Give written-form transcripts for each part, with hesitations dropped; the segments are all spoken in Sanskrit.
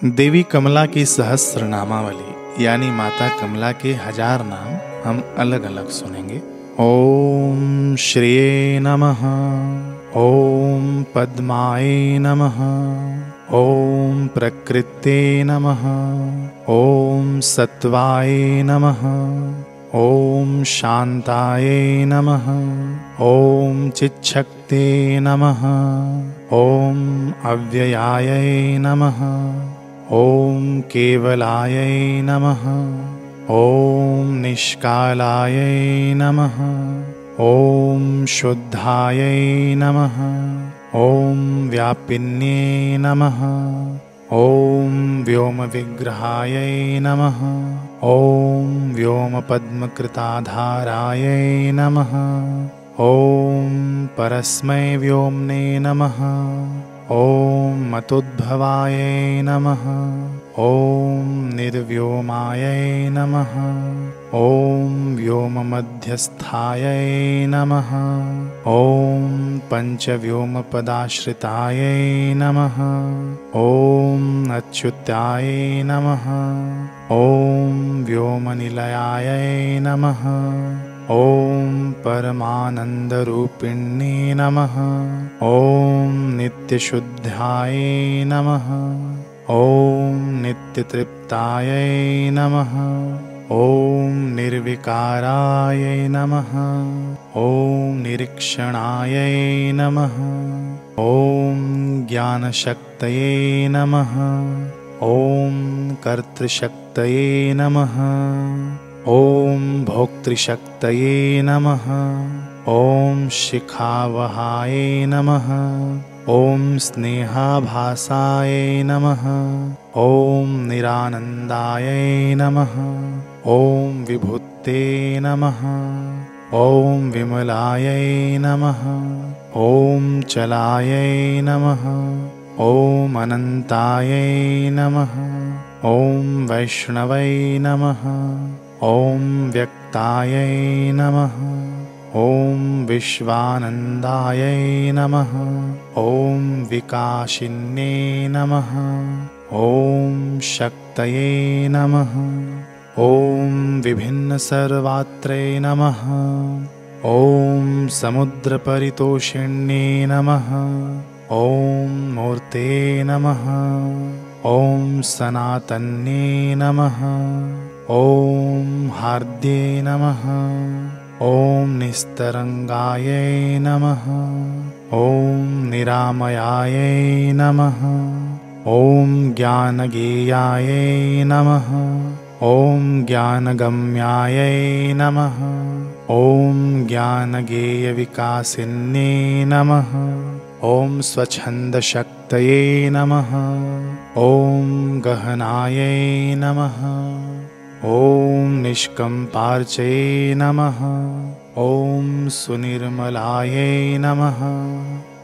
देवी कमला की सहस्र नामावली यानी माता कमला के 1000 नाम हम अलग अलग सुनेंगे। ओम श्रिये नमः, ओम पद्माय नमः, ओम प्रकृते नमः, ओम सत्वाय नमः, ओम शांताय नमः, ओम चिच्छक्ते नमः, ओम अव्ययाय नमः, ओम केवलाय नमः, ओम निष्कालाय नमः, ओम शुद्धाय नमः, ओम व्यापिन्ये नमः, ओम व्योमविग्रहाय नमः, ओम व्योमपद्मकृताधाराय नमः, ओम परस्मै व्योम्ने नमः, ओम मतुद्भवाय नमः, ओम निर्व्योमाय नमः, ओम व्योममध्यस्थाय नमः, ओम पंचव्योमपदाश्रिताय नमः, ओम अच्युताय नमः, ओम व्योमनिलयाय नमः, ओम परमानंदरूपिण्ये नमः, ओम नित्यशुद्धाय नमः, ओम नित्यतृप्ताय नमः, ओम निर्विकाराय नमः, ओम निरीक्षणाय नमः, ओम ज्ञानशक्तये नमः, ओम कर्तृशक्तये नमः, ओम भोक्तृशक्तये नमः, ओम शिखावहाय नमः, ओम स्नेहाभासाय नमः, ओम निरानंदाय नमः, ओम विभुते नमः, ओम विमलाय नमः, ओम चलाय नमः, ओम अनंताय नमः, ओम वैष्णवै नमः, ओम व्यक्ताय नमः, ओम विश्वानंदाय नमः, ओम विकाशिन्ये नमः, ओम शक्तये नमः, ओम विभिन्न सर्वात्रे नमः, ओम समुद्रपरितोषिण्ये नमः, ओम मूर्ते नमः, ओम सनातन्ये नमः, ओम हार्द्ये नमः, ओम निस्तरंगाय नमः, ओम निरामयाय नमः, ओम ज्ञानगेयाय नमः, ओम ज्ञानगम्याय नमः, ओम ज्ञानगेयविकासिन्ये नमः, ओम स्वच्छंदशक्तये नमः, ओम गहनाय नमः, ओम निष्कम्पार्चये नमः, ओम सुनिर्मलाय नमः,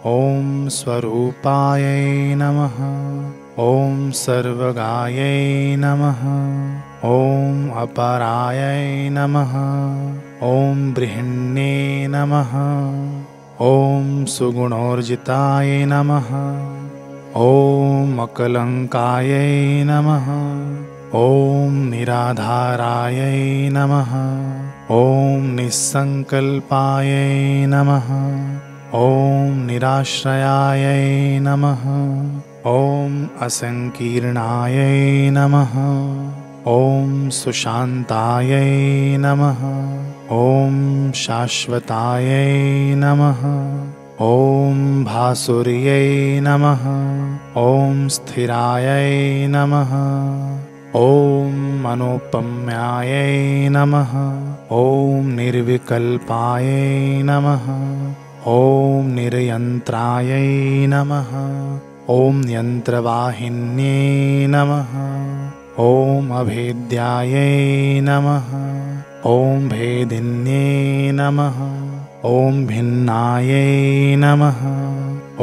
ओम स्वरूपाय नमः, ओम सर्वगाय नमः, ओम अपराय नमः, ओम बृहन्ये नमः, ओम सुगुणोर्जिताय नमः, ओम अकलंकाय नमः, ओम निराधाराय नमः, ओम निस्संकल्पाय नमः, ओम निराश्रयाय नमः, ओम असंकीर्णाय नमः, ओम सुशांताय नमः, ओम शाश्वताय नमः, ओम भासुर्यै नमः, ओम स्थिराय नमः, ओम मनोपम्याय नमः, ओम निर्विकल्पाय नमः, ओम निर्यंत्राय नमः, ओम यंत्रवाहिन्ये नमः, ओम अभेद्याय नमः, ओम भेदिन्ये नमः, ओम भिन्नाय नमः,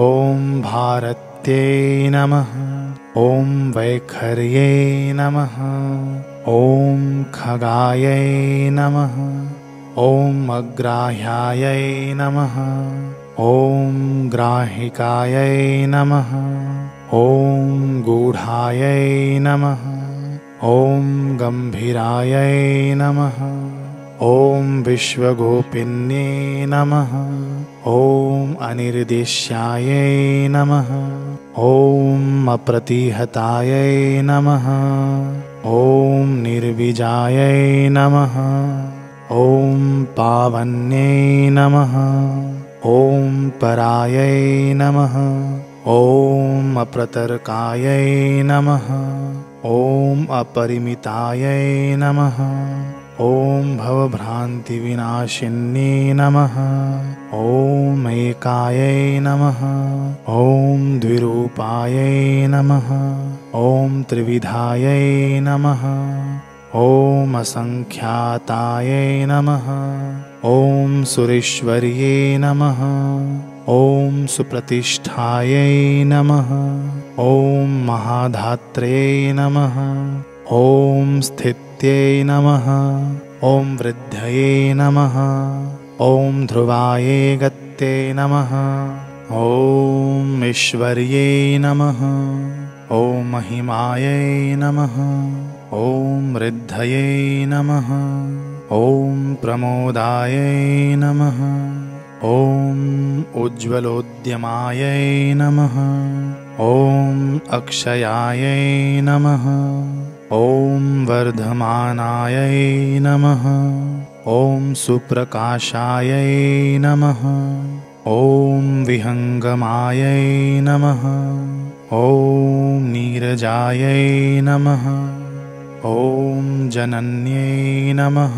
ओम भारत्ये नमः, ओम वैखर्ये नमः, ओम खगाय नमः, ओम अग्राह्याय नमः, ओम ग्राहिकाय नमः, ॐ गूढायै नमः। ॐ गम्भीरायै नमः। ॐ विश्वगोपिन्ये नमः। ॐ अनिर्देश्यायै नमः। ॐ अप्रतिहतायै नमः। ॐ निर्बीजायै नमः। ॐ पावन्यै नमः। ॐ परायै नमः। ॐ अप्रतर्कायै नमः। ॐ अपरिमितायै नमः। ॐ भवभ्रान्तिविनाशिन्यै नमः। ॐ एकायै नमः। ॐ द्विरूपायै नमः। ॐ त्रिविधायै नमः। ॐ असङ्ख्यातायै नमः। ॐ सुरेश्वर्यै नमः। ॐ सुप्रतिष्ठायै नमः। ॐ महाधात्र्यै नमः। ॐ स्थित्यै नमः। ॐ वृद्धये नमः। ॐ ध्रुवायै गत्यै नमः। ॐ ईश्वर्यै नमः। ॐ महिमायै नमः। ॐ ऋद्धये नमः। ॐ प्रमोदायै नमः। ॐ उज्ज्वलोद्यमायै नमः। ॐ अक्षयायै नमः। ॐ वर्धमानायै नमः। ॐ सुप्रकाशायै नमः। ॐ विहङ्गमायै नमः। ॐ नीरजायै नमः। ॐ जनन्यै नमः।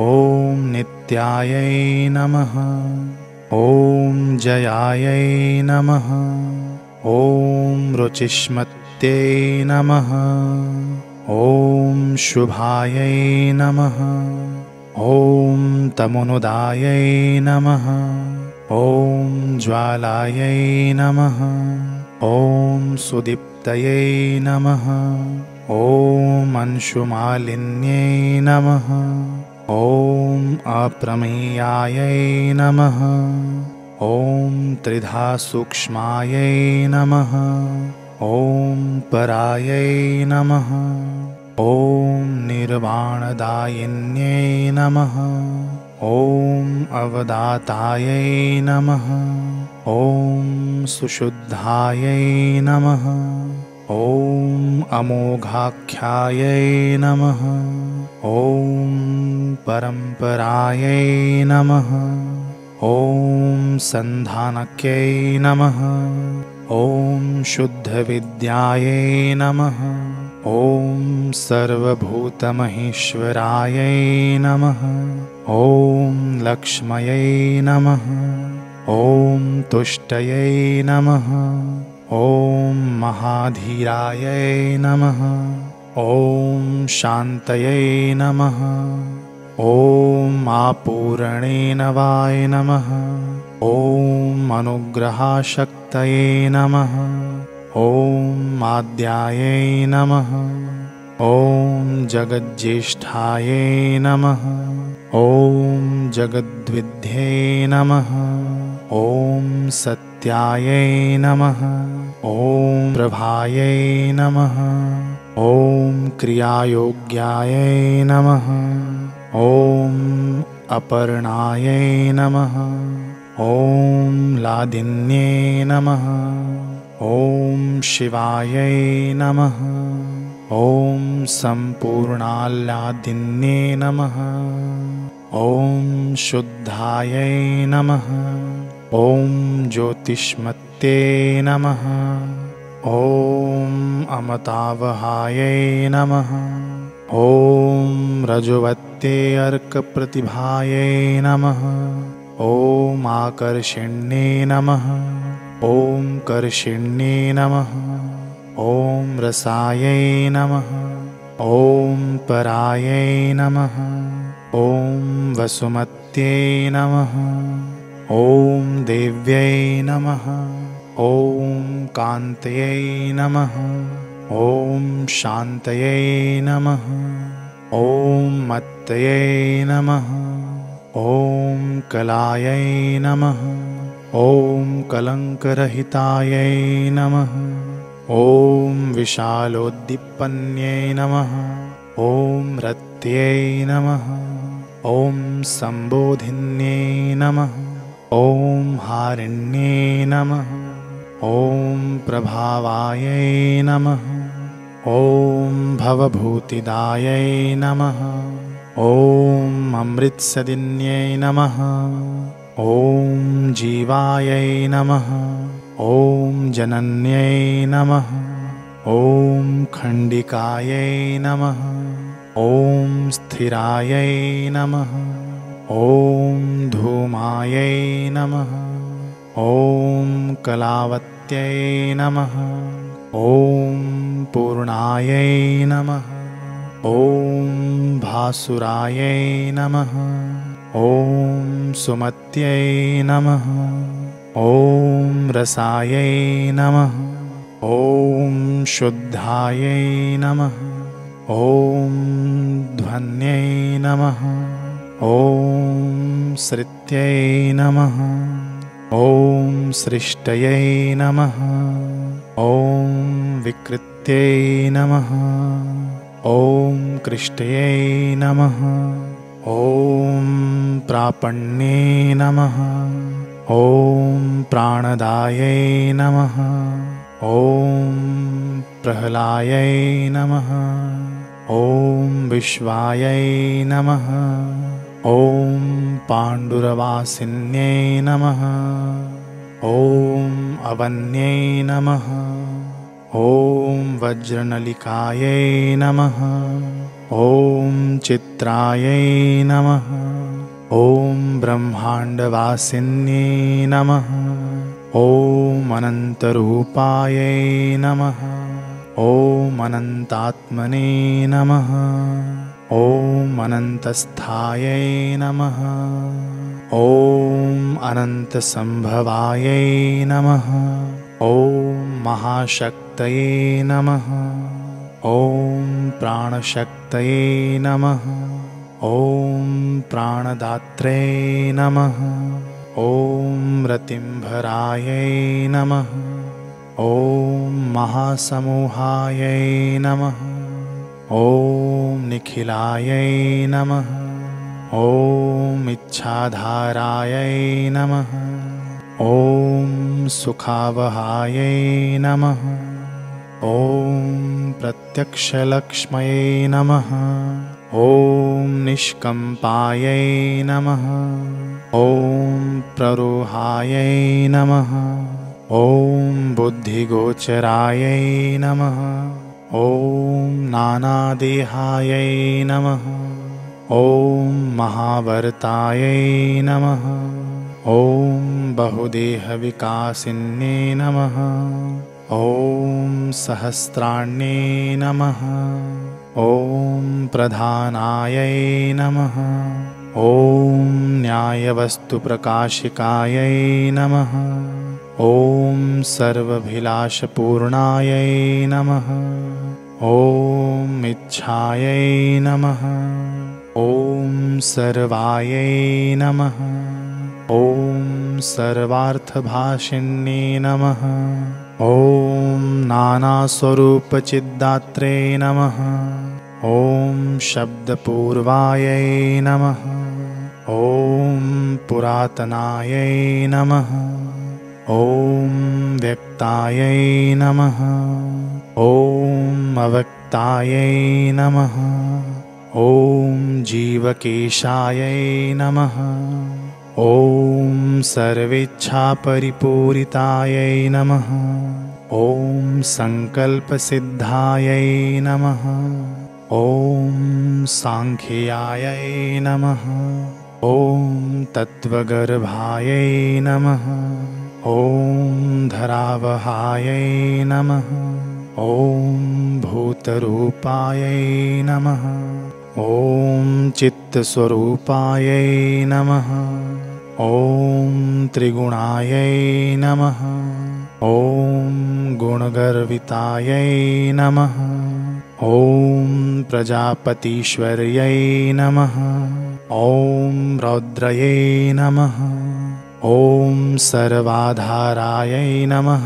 ॐ नित्यायै नमः। ॐ जयायै नमः। ॐ रुचिष्मत्यै नमः। ॐ शुभायै नमः। ॐ तमोनुदायै नमः। ॐ ज्वालायै नमः। ॐ सुदीप्तये नमः। ॐ अंशुमालिन्यै नमः। ॐ अप्रमेयायै नमः। ॐ त्रिधा सूक्ष्मायै नमः। ॐ परायै नमः। ॐ निर्वाणदायिन्यै नमः। ॐ अवदातायै नमः। ॐ सुशुद्धायै नमः। ॐ अमोघाख्यायै नमः। ॐ परम्परायै नमः। ॐ सन्धानक्यै नमः। ॐ शुद्धविद्यायै नमः। ॐ सर्वभूतमहेश्वरायै नमः। ॐ लक्ष्म्यै नमः। ॐ तुष्टयै नमः। ॐ महाधीरायै नमः। ॐ शान्तयै नमः। ॐ आपूरणेनवाय नमः। ॐ अनुग्रहाशक्तये नमः। ॐ आद्यायै नमः। ॐ जगज्येष्ठायै नमः। ॐ जगद्विध्ये नमः। ॐ सत्यायै नमः। ॐ प्रभायै नमः। ॐ क्रियायोग्यायै नमः। ॐ अपर्णायै नमः। ॐ लादिन्ये नमः। ॐ शिवायै नमः। ॐ सम्पूर्णाल्लादिन्ये नमः। ॐ शुद्धायै नमः। ॐ ज्योतिष्मत्ये नमः। ॐ अमतावहायै नमः। ॐ रजोवत्ये अर्कप्रतिभायै नमः। ॐ आकर्षिण्ये नमः। ॐ कर्षिण्ये नमः। ॐ रसायै नमः। ॐ परायै नमः। ॐ वसुमत्यै नमः। ॐ देव्यै नमः। ॐ कान्तयै नमः। ॐ शान्तयै नमः। ॐ मत्तयै नमः। ॐ कलायै नमः। ॐ कलङ्करहितायै नमः। ॐ विशालोद्दीपन्यै नमः। ॐ रत्यै नमः। ॐ सम्बोधिन्यै नमः। ॐ हारिण्यै नमः। ॐ प्रभावायै नमः। ॐ भवभूतिदायै नमः। ॐ अमृतसदिन्यै नमः। ॐ जीवायै नमः। ॐ जनन्यै नमः। ॐ खण्डिकायै नमः। ॐ स्थिरायै नमः। ॐ धूमायै नमः। ॐ कलावत्यै नमः। ॐ पूर्णायै नमः। ॐ भासुरायै नमः। ॐ सुमत्यै नमः। ॐ रसायै नमः। ॐ शुद्धायै नमः। ॐ ध्वन्यै नमः। ॐ सृत्यै नमः। ॐ सृष्टयै नमः। ॐ विकृत्यै नमः। ॐ कृष्टयै नमः। ॐ प्रापण्ये नमः। ॐ प्राणदायै नमः। ॐ प्रह्लायै नमः। ॐ विश्वायै नमः। ॐ पाण्डुरवासिन्यै नमः। ॐ अवन्यै नमः। ॐ वज्रनलिकायै नमः। ॐ चित्रायै नमः। ॐ ब्रह्माण्डवासिन्यै नमः। ॐ अनन्तरूपायै नमः। ॐ अनन्तात्मने नमः। ॐ अनन्तस्थायै नमः। ॐ अनन्तसम्भवायै नमः। ॐ महाशक्तये नमः। ॐ प्राणशक्तये नमः। ॐ प्राणदात्रे नमः। ॐ रतिम्भरायै नमः। ॐ महासमूहायै नमः। ॐ निखिलायै नमः। ॐ इच्छाधारायै नमः। ॐ सुखावहायै नमः। ॐ प्रत्यक्षलक्ष्मये नमः। ॐ निष्कम्पायै नमः। ॐ प्ररोहायै नमः। ॐ बुद्धिगोचरायै नमः। ॐ नानादेहायै नमः। ॐ महावर्तायै नमः। ॐ बहुदेहविकासिन्ये नमः। ॐ सहस्राण्ये नमः। ॐ प्रधानायै नमः। ॐ न्यायवस्तुप्रकाशिकायै नमः। ॐ सर्वभिलाषपूर्णायै नमः। ॐ इच्छायै नमः। ॐ सर्वायै नमः। ॐ सर्वार्थभाषिण्ये नमः। ॐ नानास्वरूपचिद्दात्रे नमः। ॐ शब्दपूर्वायै नमः। ॐ पुरातनायै नमः। ॐ व्यक्तायै नमः। ॐ अव्यक्तायै नमः। ॐ जीवकेशायै नमः। ॐ सर्वेच्छापरिपूरितायै नमः। ॐ सङ्कल्पसिद्धायै नमः। ॐ साङ्ख्यायै नमः। ॐ तत्त्वगर्भायै नमः। ॐ धरावहायै नमः। ॐ भूतरूपायै नमः। ॐ चित्तस्वरूपायै नमः। ॐ त्रिगुणायै नमः। ॐ गुणगर्वितायै नमः। ॐ प्रजापतीश्वर्यै नमः। ॐ रौद्रयै नमः। ॐ सर्वाधारायै नमः।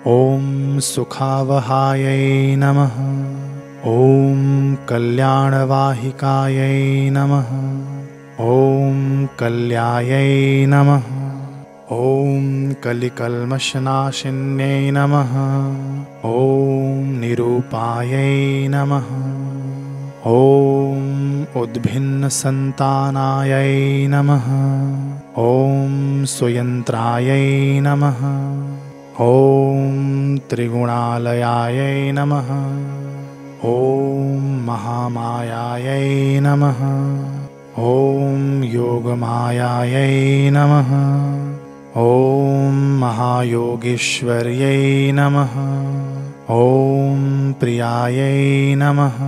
ॐ सुखावहायै नमः। ॐ कल्याणवाहिकायै नमः। ॐ कल्यायै नमः। ॐ कलिकल्मषनाशिन्यै नमः। ॐ निरूपायै नमः। ॐ उद्भिन्नसन्तानायै नमः। ॐ सुयन्त्रायै नमः। ॐ त्रिगुणालयायै नमः। ॐ महामायायै नमः। ॐ योगमायायै नमः। ॐ महायोगेश्वर्यै नमः। ॐ प्रियायै नमः।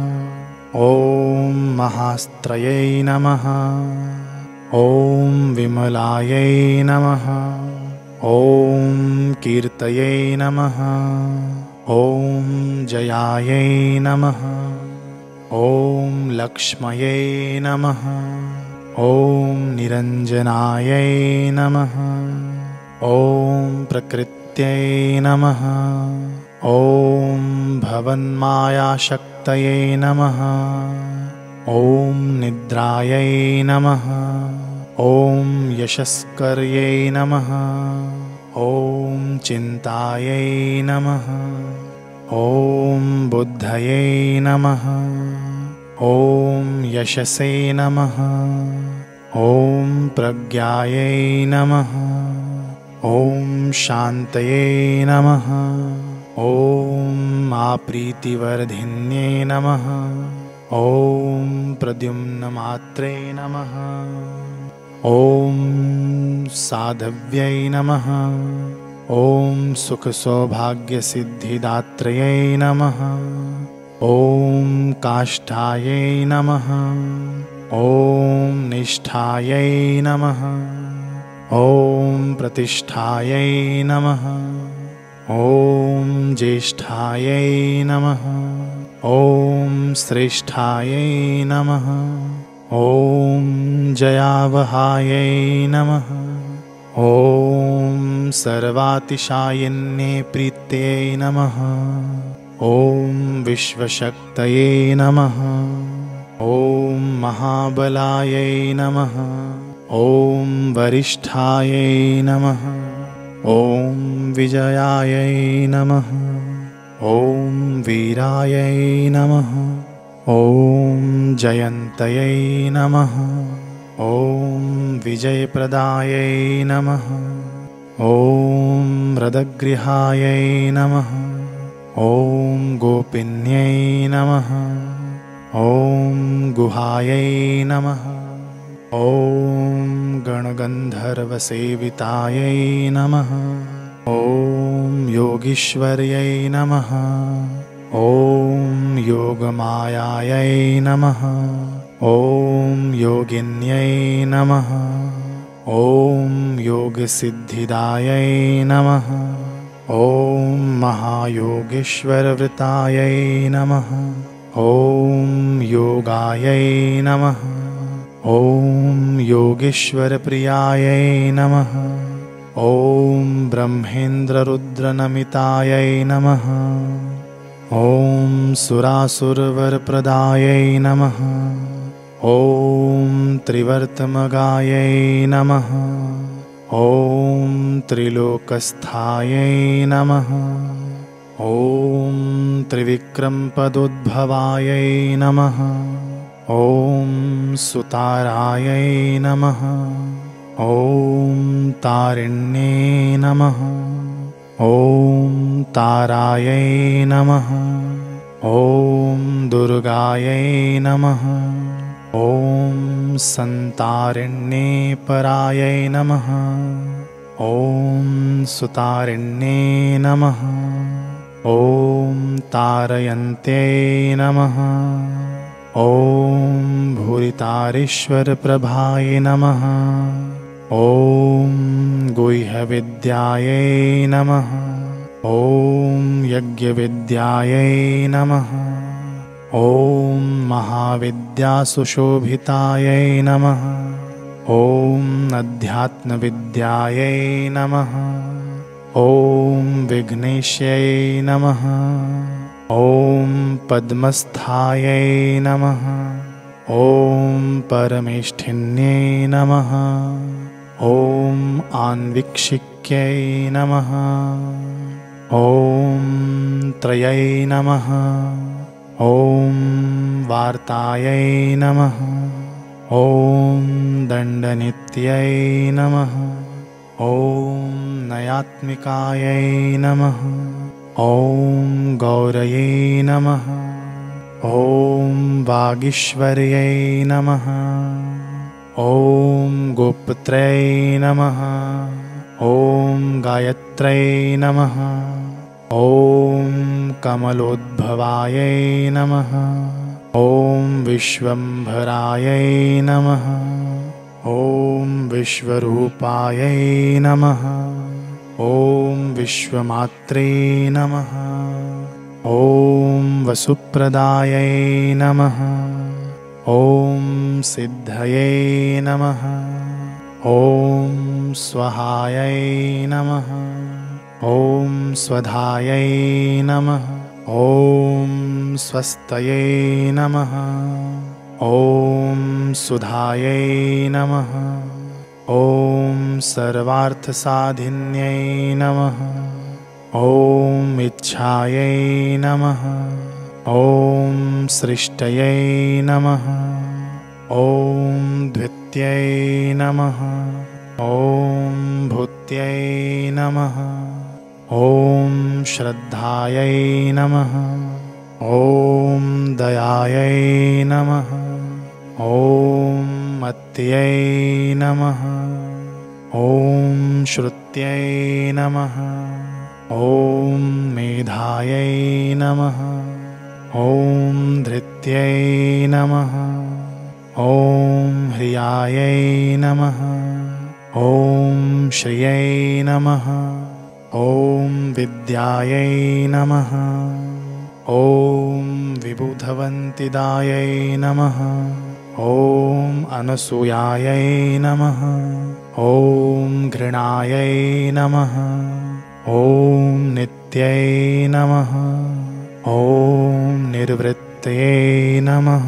ॐ महास्त्रयै नमः। ॐ विमलायै नमः। ॐ कीर्तये नमः। ॐ जयायै नमः। ॐ लक्ष्मये नमः। ॐ निरञ्जनायै नमः। ॐ प्रकृत्यै नमः। ॐ भवन्मायाशक्तये नमः। ॐ निद्रायै नमः। ॐ यशस्कर्यै नमः। ॐ चिन्तायै नमः। ॐ बुद्धये नमः। ॐ यशसे नमः। ॐ प्रज्ञायै नमः। ॐ शान्तये नमः। ॐ आप्रीतिवर्धिन्ये नमः। ॐ प्रद्युम्नमात्रे नमः। ॐ साधव्यै नमः। ॐ सुखसौभाग्यसिद्धिदात्र्यै नमः। ॐ काष्ठायै नमः। ॐ निष्ठायै नमः। ॐ प्रतिष्ठायै नमः। ॐ ज्येष्ठायै नमः। ॐ श्रेष्ठायै नमः। ॐ जयावहायै नमः। ॐ सर्वातिशायिन्ये प्रीत्यै नमः। ॐ विश्वशक्तये नमः। ॐ महाबलायै नमः। ॐ वरिष्ठायै नमः। ॐ विजयायै नमः। ॐ वीरायै नमः। ॐ जयन्तयै नमः। ॐ विजयप्रदायै नमः। ॐ रदगृहायै नमः। ॐ गोपिन्यै नमः। ॐ गुहायै नमः। ॐ गणगन्धर्वसेवितायै नमः। ॐ योगीश्वर्यै नमः। ॐ योगमायायै नमः। ॐ योगिन्यै नमः। ॐ योगसिद्धिदायै नमः। ॐ महायोगेश्वरवृतायै नमः। ॐ योगायै नमः। ॐ योगेश्वरप्रियायै नमः। ॐ ब्रह्मेन्द्ररुद्रनमितायै नमः। ॐ सुरासुरवरप्रदायै नमः। ॐ त्रिवर्तमगायै नमः। ॐ त्रिलोकस्थायै नमः। ॐ त्रिविक्रमपदोद्भवायै नमः। ॐ सुतारायै नमः। ॐ तारिण्ये नमः। ॐ तारायै नमः। ॐ दुर्गायै नमः। ॐ सन्तारिण्ये परायै नमः। ॐ सुतारिण्ये नमः। ॐ तारयन्त्यै नमः। ॐ भूरितारीश्वरप्रभायै नमः। ॐ गुह्यविद्यायै नमः। ॐ यज्ञविद्यायै नमः। ॐ महाविद्यासुशोभितायै नमः। ॐ अध्यात्मविद्यायै नमः। ॐ विघ्नेश्यै नमः। ॐ पद्मस्थायै नमः। ॐ परमेष्ठिन्यै नमः। ॐ आन्वीक्षिक्यै नमः। ॐ त्रयै नमः। ॐ वार्तायै नमः। ॐ दण्डनित्यै नमः। ॐ नयात्मिकायै नमः। ॐ गौरयै नमः। ॐ वागीश्वर्यै नमः। ॐ गोपत्र्यै नमः। ॐ गायत्र्यै नमः। ॐ कमलोद्भवायै नमः। ॐ विश्वम्भरायै नमः। ॐ विश्वरूपायै नमः। ॐ विश्वमात्रे नमः। ॐ वसुप्रदायै नमः। ॐ सिद्धये नमः। ॐ स्वहायै नमः। ॐ स्वधायै नमः। ॐ स्वस्तये नमः। ॐ सुधायै नमः। ॐ सर्वार्थसाधिन्यै नमः। ॐ इच्छायै नमः। ॐ सृष्टयै नमः। ॐ द्वित्यै नमः। ॐ भूत्यै नमः। ॐ श्रद्धायै नमः। ॐ दयायै नमः। ॐ मत्यै नमः। ॐ श्रुत्यै नमः। ॐ मेधायै नमः। ॐ धृत्यै नमः। ॐ ह्रियायै नमः। ॐ श्रियै नमः। ॐ विद्यायै नमः। ॐ विबुधवन्तिदायै नमः। ॐ अनसूयायै नमः। ॐ घृणायै नमः। ॐ नित्यै नमः। ॐ निर्वृत्तये नमः।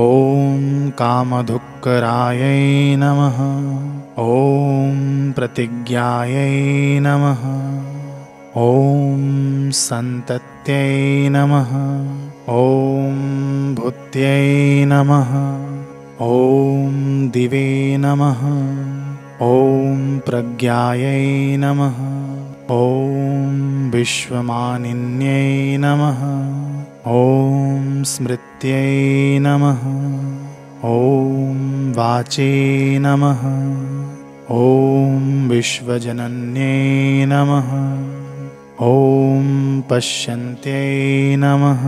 ॐ कामधुक्करायै नमः। ॐ प्रतिज्ञायै नमः। ॐ सन्तत्यै नमः। ॐ भूत्यै नमः। ॐ दिवे नमः। ॐ प्रज्ञायै नमः। ॐ विश्वमानिन्यै नमः। ॐ स्मृत्यै नमः। ॐ वाचे नमः। ॐ विश्वजनन्यै नमः। ॐ पश्यन्त्यै नमः।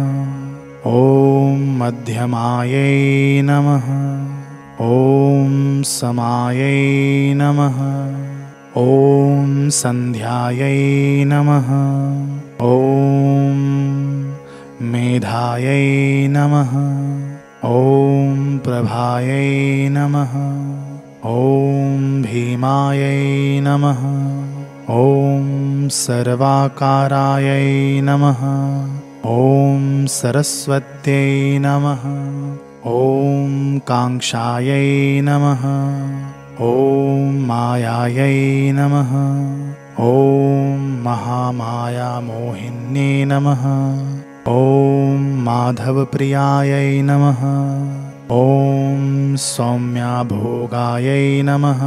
ॐ मध्यमायै नमः। ॐ समायै नमः। ॐ सन्ध्यायै नमः। ॐ मेधायै नमः। ॐ प्रभायै नमः। ॐ भीमायै नमः। ॐ सर्वाकारायै नमः। ॐ सरस्वत्यै नमः। ॐ काङ्क्षायै नमः। ॐ मायायै नमः। ॐ महामायामोहिन्यै नमः। ॐ माधवप्रियायै नमः। ॐ सौम्याभोगायै नमः।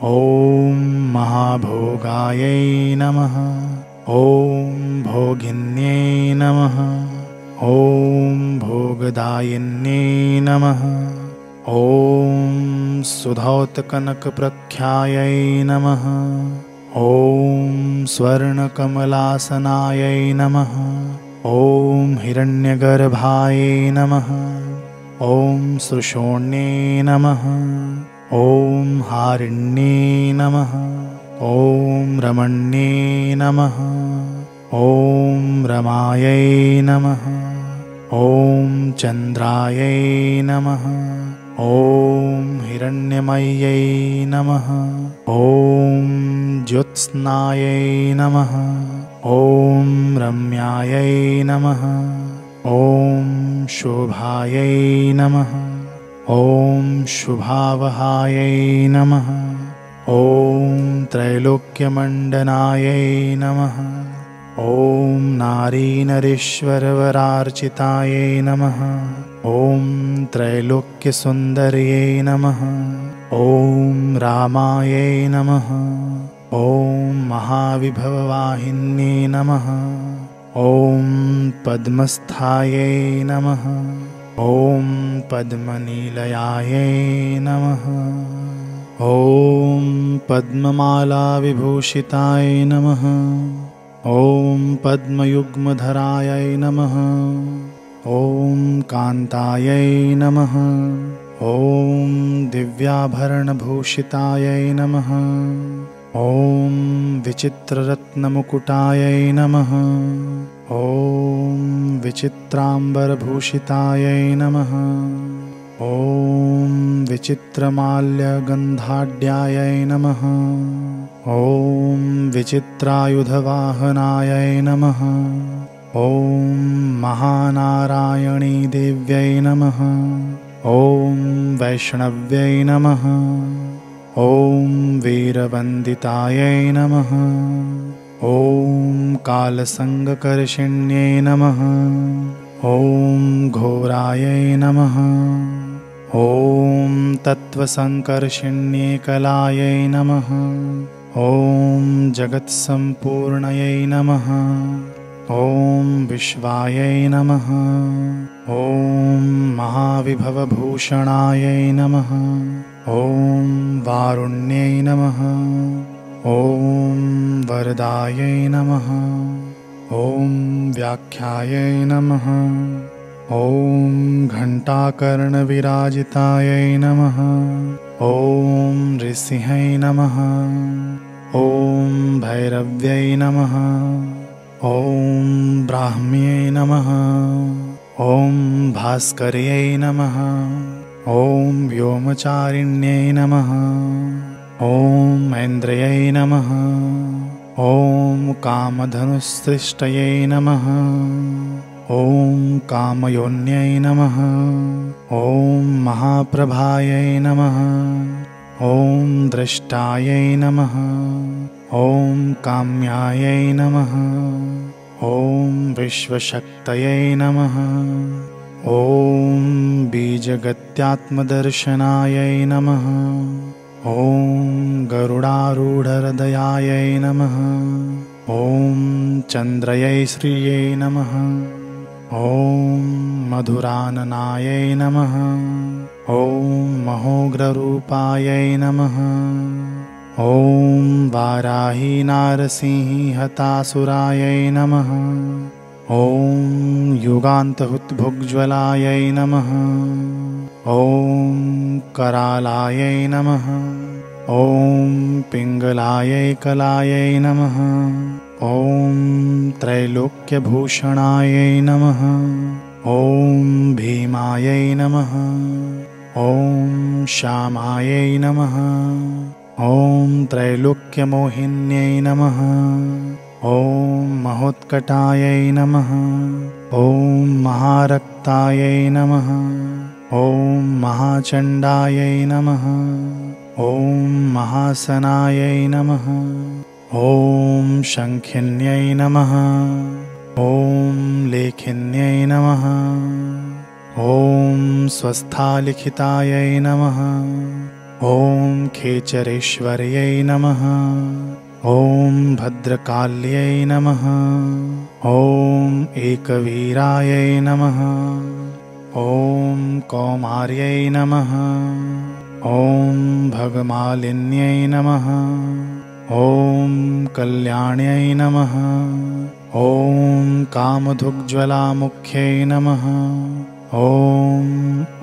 ॐ महाभोगायै नमः। ॐ भोगिन्यै नमः। ॐ भोगदायिन्यै नमः। ॐ सुधौतकनकप्रख्यायै नमः। ॐ स्वर्णकमलासनायै नमः। ॐ हिरण्यगर्भायै नमः। ॐ सृषोण्ये नमः। ॐ हारिण्ये नमः। ॐ रमण्ये नमः। ॐ रमायै नमः। ॐ चन्द्रायै नमः। ॐ हिरण्यमय्यै नमः। ॐ ज्योत्स्नायै नमः। ॐ रम्यायै नमः। ॐ शोभायै नमः। ॐ शुभावहायै नमः। ॐ त्रैलोक्यमण्डनायै नमः। ॐ नारीनरेश्वरवरार्चितायै नमः। ॐ त्रैलोक्यसुन्दर्यै नमः। ॐ रामायै नमः। ॐ महाविभववाहिन्यै नमः। ॐ पद्मस्थायै नमः। ॐ पद्मनिलयायै नमः। ॐ पद्ममालाविभूषिताय नमः। ॐ पद्मयुग्मधरायै नमः। ॐ कान्तायै नमः। ॐ दिव्याभरणभूषितायै नमः। ॐ विचित्ररत्नमुकुटायै नमः। ॐ विचित्राम्बरभूषितायै नमः। ॐ विचित्रमाल्यगन्धाढ्यायै नमः। ॐ विचित्रायुधवाहनायै नमः। ॐ महानारायणी देव्यै नमः। ॐ वैष्णव्यै नमः। ॐ वीरवन्दितायै नमः। ॐ कालसङ्गकर्षिण्यै नमः। ॐ घोरायै नमः। ॐ तत्त्वसङ्कर्षिण्यै कलायै नमः। ॐ जगत्सम्पूर्णयै नमः। ॐ विश्वायै नमः। ॐ महाविभवभूषणायै नमः। ॐ वारुण्यै नमः। ॐ वरदायै नमः। ॐ व्याख्यायै नमः। ॐ घण्टाकर्णविराजितायै नमः। ॐ ऋषियै नमः। ॐ भैरव्यै नमः। ॐ ब्राह्म्यै नमः। ॐ भास्कर्यै नमः। ॐ व्योमचारिण्यै नमः। ॐ ऐन्द्रियै नमः। ॐ कामधनुस्सृष्टयै नमः। ॐ कामयोन्यै नमः। ॐ महाप्रभायै नमः। ॐ द्रष्टायै नमः। ॐ काम्यायै नमः। ॐ विश्वशक्तये नमः। ॐ बीजगत्यात्मदर्शनायै नमः। ॐ गरुडारूढहृदयायै नमः। ॐ चन्द्रयै श्रियै नमः। ॐ मधुराननायै नमः। ॐ महोग्ररूपायै नमः। ॐ वाराहीनारसिंहहतासुरायै नमः। ॐ युगान्तहुतभुग्ज्वलायै नमः। ॐ करालायै नमः। ॐ पिङ्गलायै कलायै नमः। ॐ त्रैलोक्यभूषणायै नमः। ॐ भीमायै नमः। ॐ श्यामायै नमः। ॐ त्रैलोक्यमोहिन्यै नमः। ॐ महोत्कटायै नमः। ॐ महारक्तायै नमः। ॐ महाचण्डायै नमः। ॐ महासनायै नमः। ॐ शङ्खिन्यै नमः। ॐ लेखिन्यै नमः। ॐ स्वस्थालिखितायै नमः। ॐ खेचरेश्वर्यै नमः। ॐ भद्रकाल्यै नमः। ॐ एकवीरायै नमः। ॐ कौमार्यै नमः। ॐ भगमालिन्यै नमः। ॐ कल्याण्यै नमः। ॐ कामधुग्ज्वलामुख्यै नमः। ॐ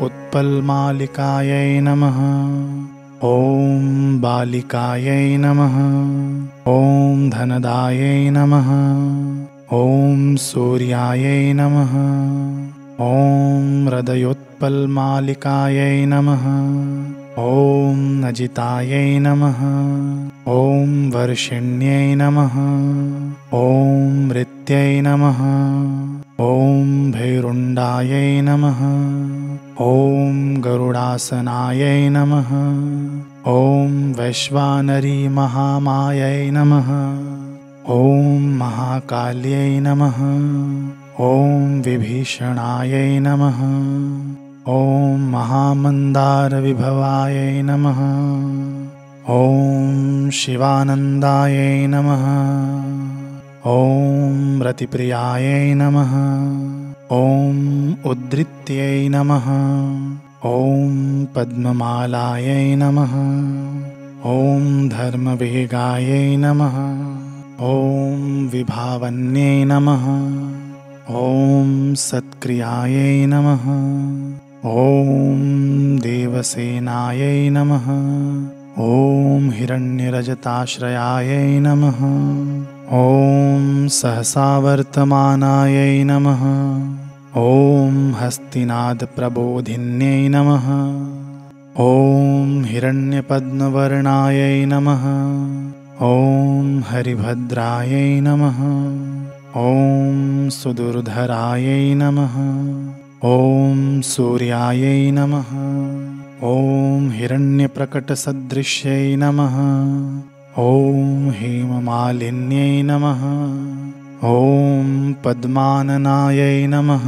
उत्पलमालिकायै नमः। ॐ बालिकायै नमः। ॐ धनदायै नमः। ॐ सूर्यायै नमः। ॐ हृदयोत्पलमालिकायै पिप्पलमालिकायै नमः। ॐ अजितायै नमः। ॐ वर्षिण्यै नमः। ॐ मृत्यै नमः। ॐ भैरुण्डायै नमः। ॐ गरुडासनायै नमः। ॐ वैश्वानरी महामायै नमः। ॐ महाकाल्यै नमः। ॐ विभीषणायै नमः। ॐ महामन्दारविभवायै नमः। ॐ शिवानन्दायै नमः। ॐ रतिप्रियायै नमः। ॐ उद्धृत्यै नमः। ॐ पद्ममालायै नमः। ॐ धर्मवेगायै नमः। ॐ विभावन्यै नमः। ॐ सत्क्रियायै नमः। ॐ देवसेनायै नमः। ॐ हिरण्यरजताश्रयायै नमः। ॐ सहसावर्तमानायै नमः। ॐ हस्तिनादप्रबोधिन्यै नमः। ॐ हिरण्यपद्मवर्णायै नमः। ॐ हरिभद्रायै नमः। ॐ सुदुर्धरायै नमः। ॐ सूर्यायै नमः। ॐ हिरण्यप्रकटसदृश्यै नमः। ॐ हेममालिन्यै नमः। ॐ पद्माननायै नमः।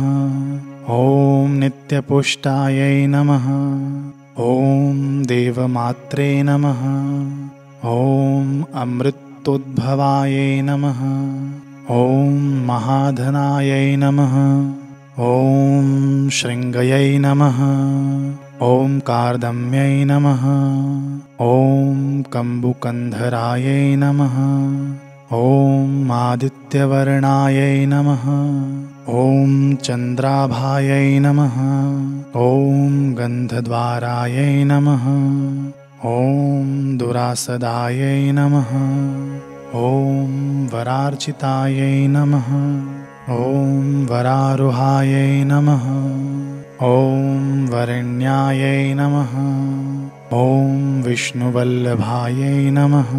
ॐ नित्यपुष्टायै नमः। ॐ देवमात्रे नमः। ॐ अमृतोद्भवायै नमः। ॐ महाधनायै नमः। ॐ शृङ्गयै नमः। ॐ कार्दम्यै नमः। ॐ कम्बुकन्धरायै नमः। ॐ आदित्यवर्णायै नमः। ॐ चन्द्राभायै नमः। ॐ गन्धद्वारायै नमः। ॐ दुरासदायै नमः। ॐ वरार्चितायै नमः। ॐ वरारुहायै नमः। ॐ वरेण्यायै नमः। ॐ विष्णुवल्लभायै नमः।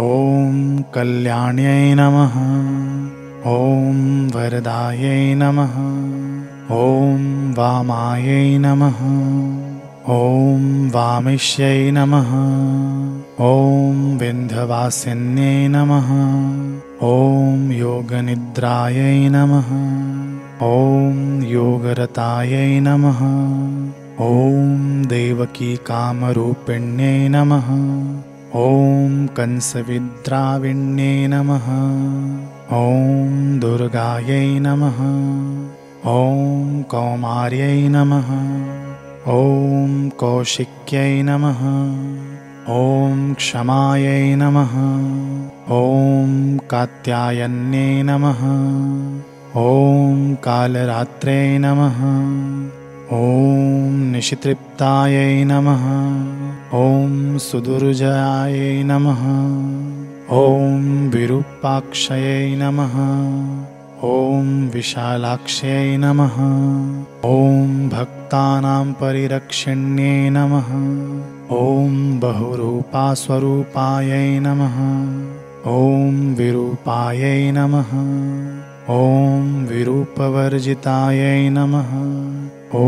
ॐ कल्याण्यै नमः। ॐ वरदायै नमः। ॐ वामायै नमः। ॐ वामिष्यै नमः। ॐ विन्ध्यवासिन्यै नमः। ॐ योगनिद्रायै नमः। ॐ योगरतायै नमः। ॐ देवकीकामरूपिण्यै नमः। ॐ कंसविद्राविण्यै नमः। ॐ दुर्गायै नमः। ॐ कौमार्यै नमः। ॐ कौशिक्यै नमः। ॐ क्षमायै नमः। ॐ कात्यायन्यै नमः। ॐ कालरात्रे नमः। ॐ निशितृप्तायै नमः। ॐ सुदुर्जयायै नमः। ॐ विरूपाक्षयै नमः। ॐ विशालाक्ष्यै नमः। ॐ भक्तानां परिरक्षिण्यै नमः। ॐ बहुरूपास्वरूपायै नमः। ॐ विरूपायै नमः। ॐ विरूपवर्जितायै नमः। ॐ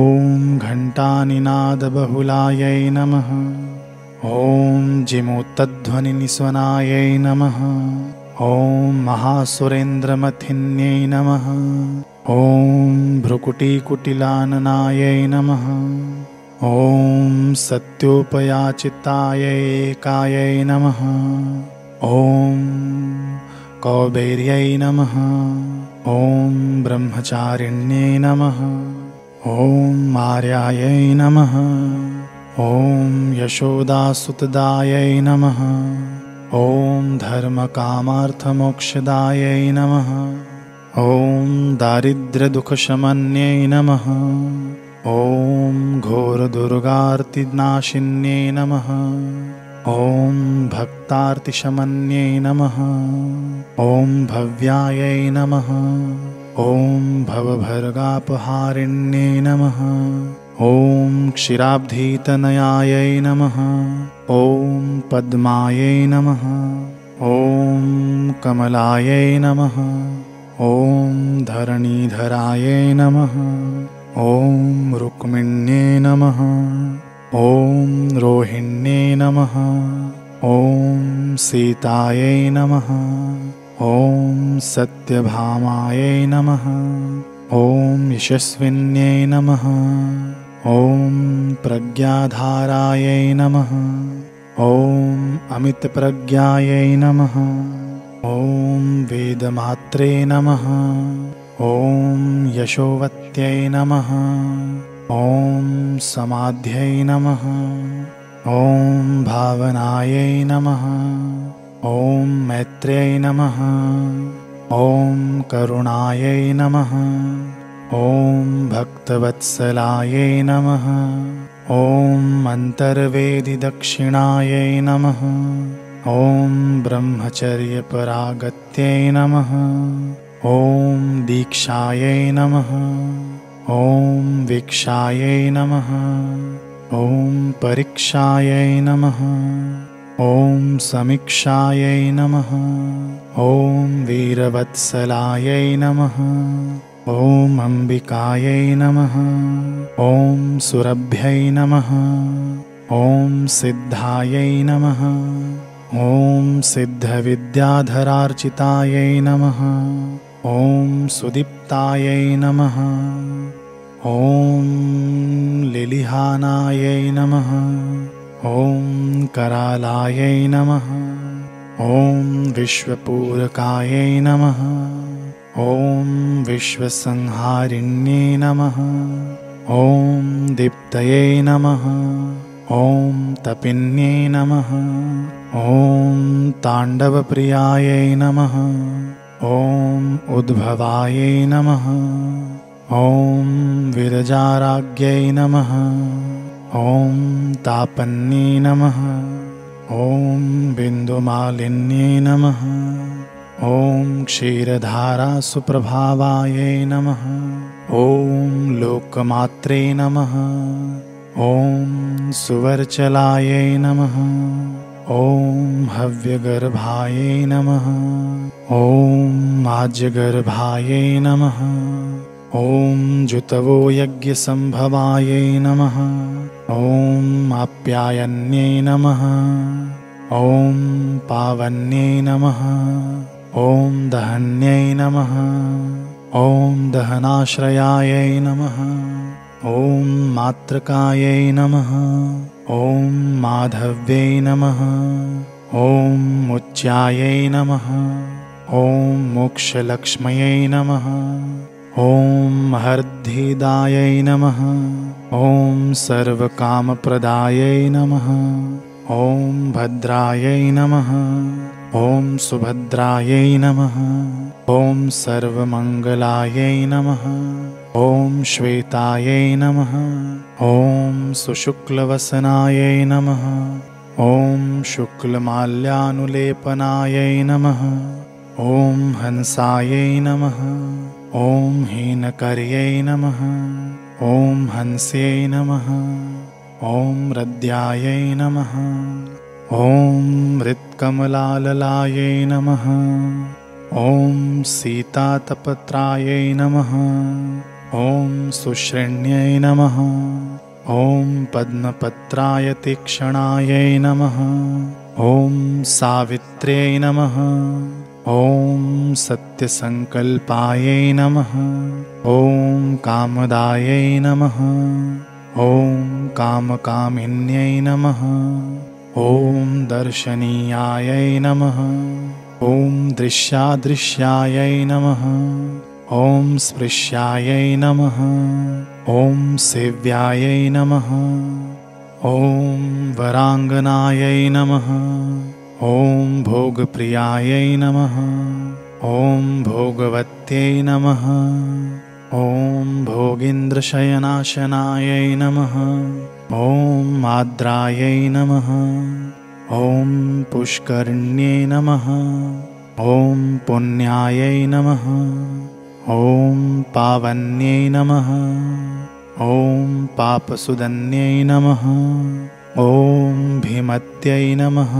घण्टानिनादबहुलायै नमः। ॐ जिमूतध्वनिनिस्वनायै नमः। ॐ महासुरेन्द्रमथिन्यै नमः। ॐ भ्रुकुटीकुटिलाननायै नमः। ॐ सत्योपयाचितायै एकायै नमः। ॐ कौबेर्यै नमः। ॐ ब्रह्मचारिण्यै नमः। ॐ मार्यायै नमः। ॐ यशोदासुतदायै नमः। ॐ धर्मकामार्थमोक्षदायै नमः। ॐ दारिद्र्यदुःखशमन्यै नमः। ॐ घोरदुर्गार्तिनाशिन्यै नमः। ॐ भक्तार्तिशमन्यै नमः। ॐ भव्यायै नमः। ॐ भवभर्गापहारिण्ये नमः। ॐ क्षीराब्धितनयायै नमः। ॐ पद्मायै नमः। ॐ कमलायै नमः। ॐ धरणीधरायै नमः। ॐ रुक्मिण्ये नमः। ॐ रोहिण्ये नमः। ॐ सीतायै नमः। ॐ सत्यभामायै नमः। ॐ यशस्विन्यै नमः। ॐ प्रज्ञाधारायै नमः। ॐ अमितप्रज्ञायै नमः। ॐ वेदमात्रे नमः। ॐ यशोवत्यै नमः। ॐ समाध्यै नमः। ॐ भावनायै नमः। ॐ मैत्र्यै नमः। ॐ करुणायै नमः। ॐ भक्तवत्सलायै नमः। ॐ अन्तर्वेदिदक्षिणायै नमः। ॐ ब्रह्मचर्यपरागत्यै नमः। ॐ दीक्षायै नमः। ॐ वीक्षायै नमः। ॐ परीक्षायै नमः। ॐ समीक्षायै नमः। ॐ वीरवत्सलायै नमः। ॐ अम्बिकायै नमः। ॐ सुरभ्यै नमः। ॐ सिद्धायै नमः। ॐ सिद्धविद्याधरार्चितायै नमः। ॐ सुदीप्तायै नमः। ॐ लिलिहानायै नमः। ॐ करालायै नमः। ॐ विश्वपूरकायै नमः। ॐ विश्वसंहारिण्ये नमः। ॐ दीप्तये नमः। ॐ तपिन्ये नमः। ॐ ताण्डवप्रियायै नमः। ॐ उद्भवायै नमः। ॐ विरजाराज्ञै नमः। ॐ तापन्ये नमः। ॐ बिन्दुमालिन्ये नमः। ॐ क्षीरधारासुप्रभावायै नमः। ॐ लोकमात्रे नमः। ॐ सुवर्चलायै नमः। ॐ हव्यगर्भायै नमः। ॐ आज्यगर्भायै नमः। ॐ जुतवो यज्ञसम्भवायै नमः। ॐ आप्यायन्ये नमः। ॐ पावन्ये नमः। ॐ दहन्यै नमः। ॐ दहनाश्रयायै नमः। ॐ मात्रकायै नमः। ॐ माधव्यै नमः। ॐ मुच्यायै नमः। ॐ मोक्षलक्ष्म्यै नमः। ॐ महर्धिदायै नमः। ॐ सर्वकामप्रदायै नमः। ॐ भद्रायै नमः। ॐ सुभद्रायै नमः। ॐ सर्वमङ्गलायै नमः। ॐ श्वेतायै नमः। ॐ सुशुक्लवसनायै नमः। ॐ शुक्लमाल्यानुलेपनायै नमः। ॐ हंसायै नमः। ॐ हीनकर्यै नमः। ॐ हंस्यै नमः। ॐ रद्यायै नमः। ॐ मृत्कमलाललायै नमः। ॐ सीतातपत्रायै नमः। ॐ सुश्रेण्यै नमः। ॐ पद्मपत्राय तीक्ष्णायै नमः। ॐ सावित्र्यै नमः। ॐ सत्यसङ्कल्पायै नमः। ॐ कामदायै नमः। ॐ कामकामिन्यै नमः। ॐ दर्शनीयायै नमः। ॐ दृश्यादृश्यायै नमः। ॐ स्पृश्यायै नमः। ॐ सेव्यायै नमः। ॐ वराङ्गनायै नमः। ॐ भोगप्रियायै नमः। ॐ भोगवत्यै नमः। ॐ भोगीन्द्रशयनाशनायै नमः। ॐ आद्रायै नमः। ॐ पुष्करिण्ये नमः। ॐ पुण्यायै नमः। ॐ पावन्यै नमः। ॐ पापसुदन्यै नमः। ॐ भीमत्यै नमः।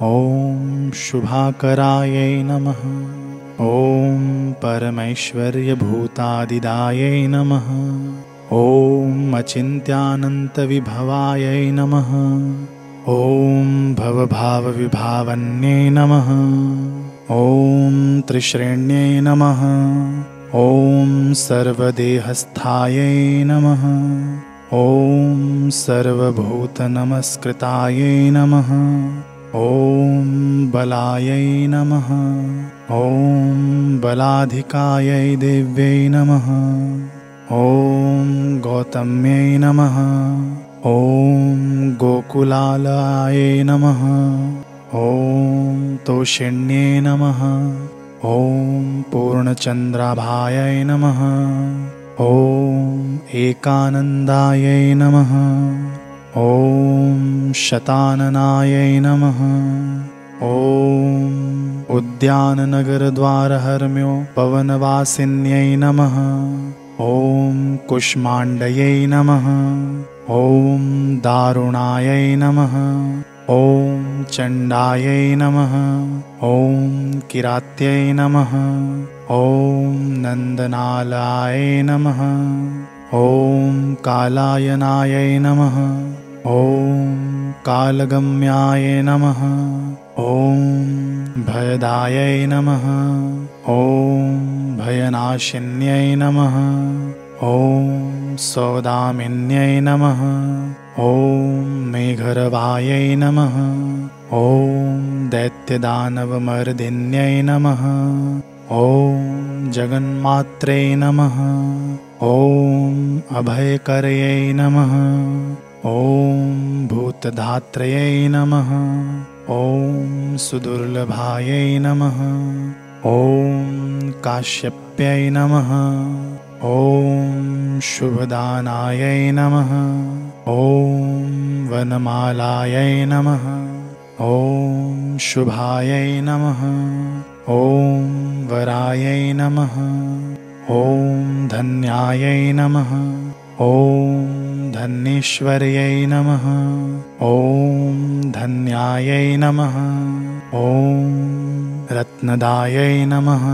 ॐ शुभाकरायै नमः। ॐ परमैश्वर्यभूतादिदायै नमः। ॐ अचिन्त्यानन्तविभवायै नमः। ॐ भवभावविभावन्यै नमः। ॐ त्रिश्रेण्यै नमः। ॐ सर्वदेहस्थायै नमः। ॐ सर्वभूतनमस्कृतायै नमः। ॐ बलायै नमः। ॐ बलाधिकायै देव्यै नमः। ॐ गौतम्यै नमः। ॐ गोकुलालयायै नमः। ॐ तोषिण्यै नमः। ॐ पूर्णचन्द्राभायै नमः। ॐ एकानन्दायै नमः। ॐ शताननायै नमः। ॐ उद्याननगरद्वारहर्म्यो पवनवासिन्यै नमः। ॐ कुष्माण्डयै नमः। ॐ दारुणायै नमः। ॐ चण्डायै नमः। ॐ किरात्यै नमः। ॐ नन्दनालयाय नमः। ॐ कालायनायै नमः। ॐ कालगम्याय नमः। ॐ भयदायै नमः। ॐ भयनाशिन्यै नमः। ॐ सौदामिन्यै नमः। ॐ मेघरवायै नमः। ॐ दैत्यदानवमर्दिन्यै नमः। ॐ जगन्मात्रे नमः। ॐ अभयकर्यै नमः। ॐ भूतधात्र्यै नमः। ॐ सुदुर्लभायै नमः। ॐ काश्यप्यै नमः। ॐ शुभदानायै नमः। ॐ वनमालायै नमः। ॐ शुभायै नमः। ॐ वरायै नमः। ॐ धन्यायै नमः। ॐ धन्येश्वर्यै नमः। ॐ धन्यायै नमः। ॐ रत्नदायै नमः।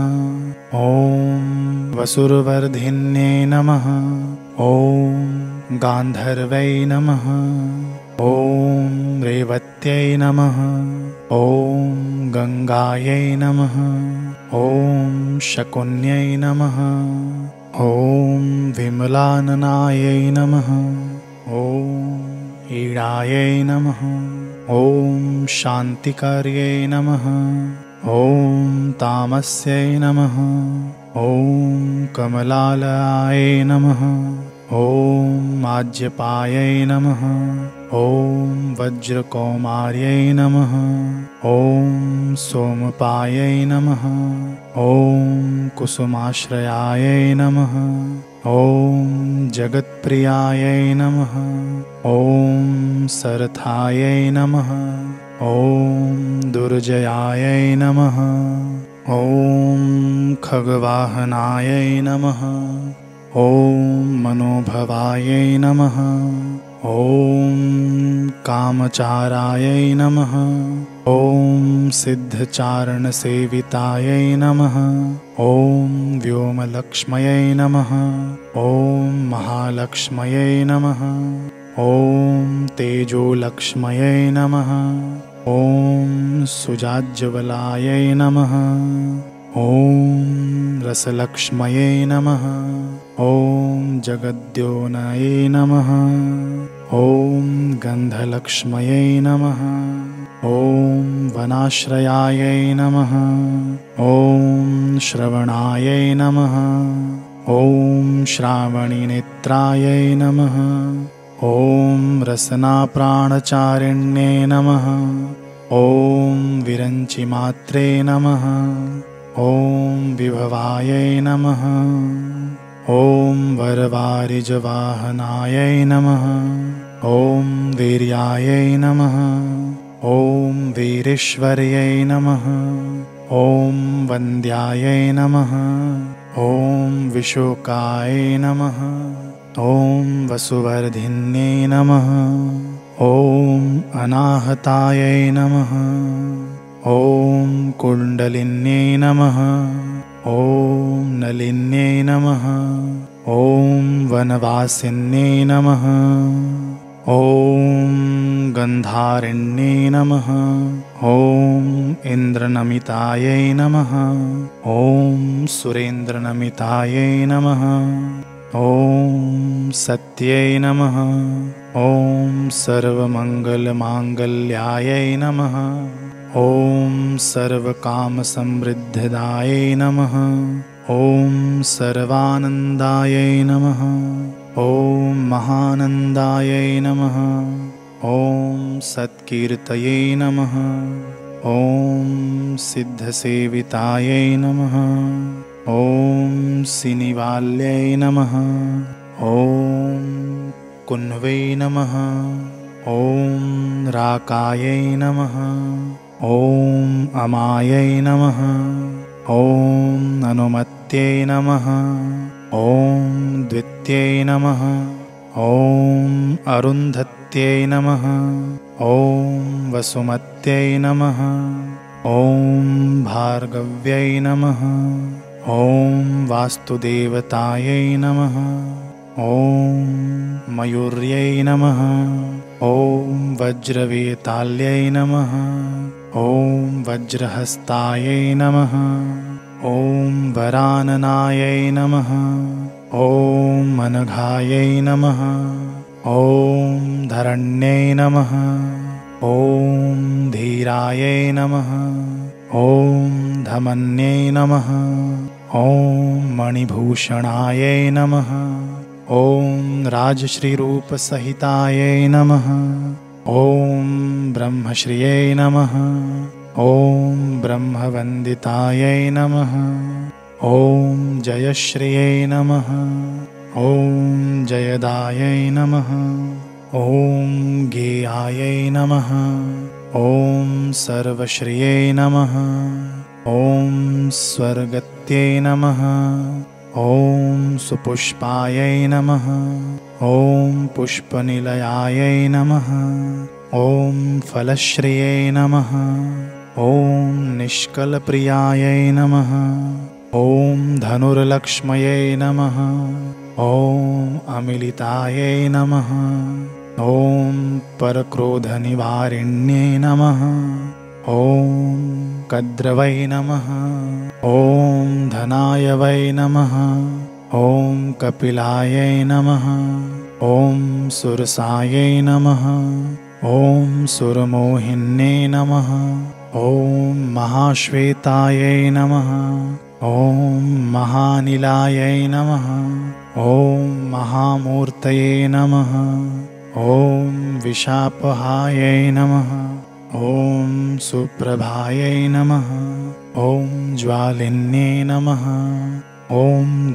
ॐ वसुरवर्धिन्यै नमः। ॐ गान्धर्वै नमः। ॐ रेवत्यै नमः। ॐ गङ्गायै नमः। ॐ शकुन्यै नमः। ॐ विमलाननायै नमः। ॐ ईडायै नमः। ॐ शान्तिकार्यै नमः। ॐ तामस्यै नमः। ॐ कमलालयाय नमः। ॐ आज्यपायै नमः। ॐ वज्रकौमार्यै नमः। ॐ सोमपायै नमः। ॐ कुसुमाश्रयायै नमः। ॐ जगत्प्रियायै नमः। ॐ सरथायै नमः। ॐ दुर्जयायै नमः। ॐ खगवाहनायै नमः। ॐ मनोभवायै नमः। ॐ कामचारायै नमः। ॐ सिद्धचारणसेवितायै नमः। ॐ व्योमलक्ष्म्यै नमः। ॐ महालक्ष्म्यै नमः। ॐ तेजोलक्ष्म्यै नमः। ॐ सुजाज्वलायै नमः। ॐ रसलक्ष्म्यै नमः। ॐ जगद्योनये नमः। ॐ गन्धलक्ष्म्यै नमः। ॐ वनाश्रयायै नमः। ॐ श्रवणायै नमः। ॐ श्रावणीनेत्रायै नमः। ॐ रसनाप्राणचारिण्ये नमः। ॐ विरञ्चिमात्रे नमः। ॐ विभवायै नमः। ॐ वरवारिजवाहनायै नमः। ॐ वीर्यायै नमः। ॐ वीरेश्वर्यै नमः। ॐ वन्द्यायै नमः। ॐ विशोकाय नमः। ॐ वसुवर्धिन्ये नमः। ॐ अनाहताय नमः। ॐ कुण्डलिन्ये नमः। ॐ नलिन्ये नमः। ॐ वनवासिन्ये नमः। ॐ गन्धारिण्ये नमः। ॐ इन्द्रनमितायै नमः। ॐ सुरेन्द्रनमितायै नमः। ॐ सत्यै नमः। ॐ सर्वमङ्गलमाङ्गल्यायै नमः। ॐ सर्वकामसमृद्धिदायै नमः। ॐ सर्वानन्दायै नमः। ॐ महानन्दायै नमः। ॐ सत्कीर्तये नमः। ॐ सिद्धसेवितायै नमः। ॐ सिनिवाल्यै नमः। ॐ कुन्वे नमः। ॐ राकायै नमः। ॐ अमायै नमः। ॐ अनुमत्यै नमः। ॐ द्वित्यै नमः। ॐ अरुन्धत्यै नमः। ॐ वसुमत्यै नमः। ॐ भार्गव्यै नमः। ॐ वास्तुदेवतायै नमः। ॐ मयूर्यै नमः। ॐ वज्रवेताल्यै नमः। ॐ वज्रहस्तायै नमः। ॐ वराननायै नमः। ॐ अनघायै नमः। ॐ धरण्यै नमः। ॐ धीरायै नमः। ॐ धमन्यै नमः। ॐ मणिभूषणायै नमः। ॐ राजश्रीरूपसहितायै नमः। ॐ ब्रह्मश्रियै नमः। ॐ ब्रह्मवन्दितायै नमः। ॐ जयश्रियै नमः। ॐ जयदायै नमः। ॐ गेयायै नमः। ॐ सर्वश्रियै नमः। ॐ स्वर्गत्यै नमः। ॐ सुपुष्पायै नमः। ॐ पुष्पनिलयायै नमः। ॐ फलश्रियै नमः। ॐ निष्कलप्रियायै नमः। ॐ धनुर्लक्ष्म्यै नमः। ॐ अमिलितायै नमः। ॐ परक्रोधनिवारिण्यै नमः। ॐ कद्रवै नमः। ॐ धनाय वै नमः। ॐ कपिलायै नमः। ॐ सुरसायै नमः। ॐ सुरमोहिन्ये नमः। ॐ महाश्वेतायै नमः। ॐ महानिलायै नमः। ॐ महामूर्तये नमः। ॐ विशापहायै नमः। ॐ सुप्रभायै नमः। ॐ ज्वालिन्ये नमः। ॐ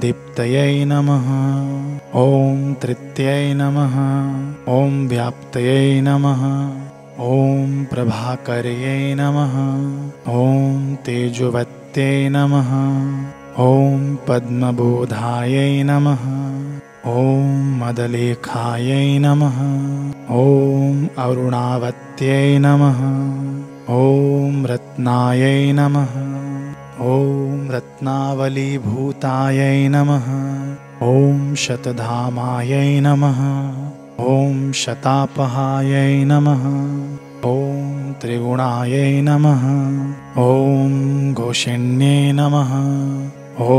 दीप्तयै नमः। ॐ तृत्यै नमः। ॐ व्याप्तयै नमः। ॐ प्रभाकर्यै नमः। ॐ तेजोवत्यै नमः। ॐ पद्मबोधायै नमः। ॐ मदलेखायै नमः। ॐ अरुणावत्यै नमः। ॐ रत्नायै नमः। ॐ रत्नावलीभूतायै नमः। ॐ शतधामायै नमः। ॐ शतापहायै नमः। ॐ त्रिगुणायै नमः। ॐ घोषिण्ये नमः। ॐ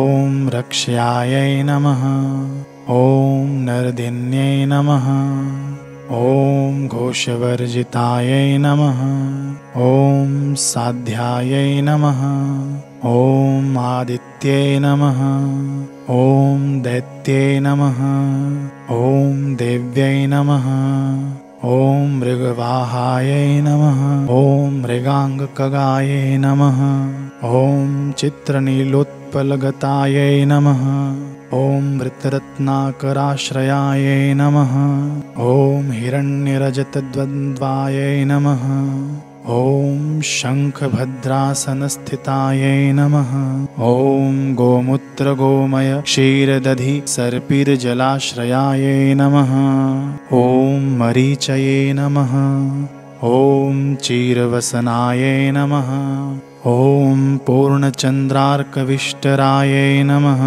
रक्ष्यायै नमः। ॐ नर्दिन्ये नमः। ॐ घोषवर्जितायै नमः। ॐ साध्यायै नमः। ॐ आदित्ये नमः। ॐ दैत्ये नमः। ॐ देव्यै नमः। ॐ मृगवाहायै नमः। ॐ मृगाङ्गकगायै नमः। ॐ चित्रनीलोत्पलगतायै नमः। ॐ मृतरत्नाकराश्रयायै नमः। ॐ हिरण्यरजतद्वन्द्वायै नमः। ॐ शङ्खभद्रासनस्थितायै नमः। ॐ गोमूत्रगोमय क्षीरदधि सर्पिर्जलाश्रयायै नमः। ॐ मरीचये नमः। ॐ चीरवसनायै नमः। ॐ पूर्णचन्द्रार्कविष्टरायै नमः।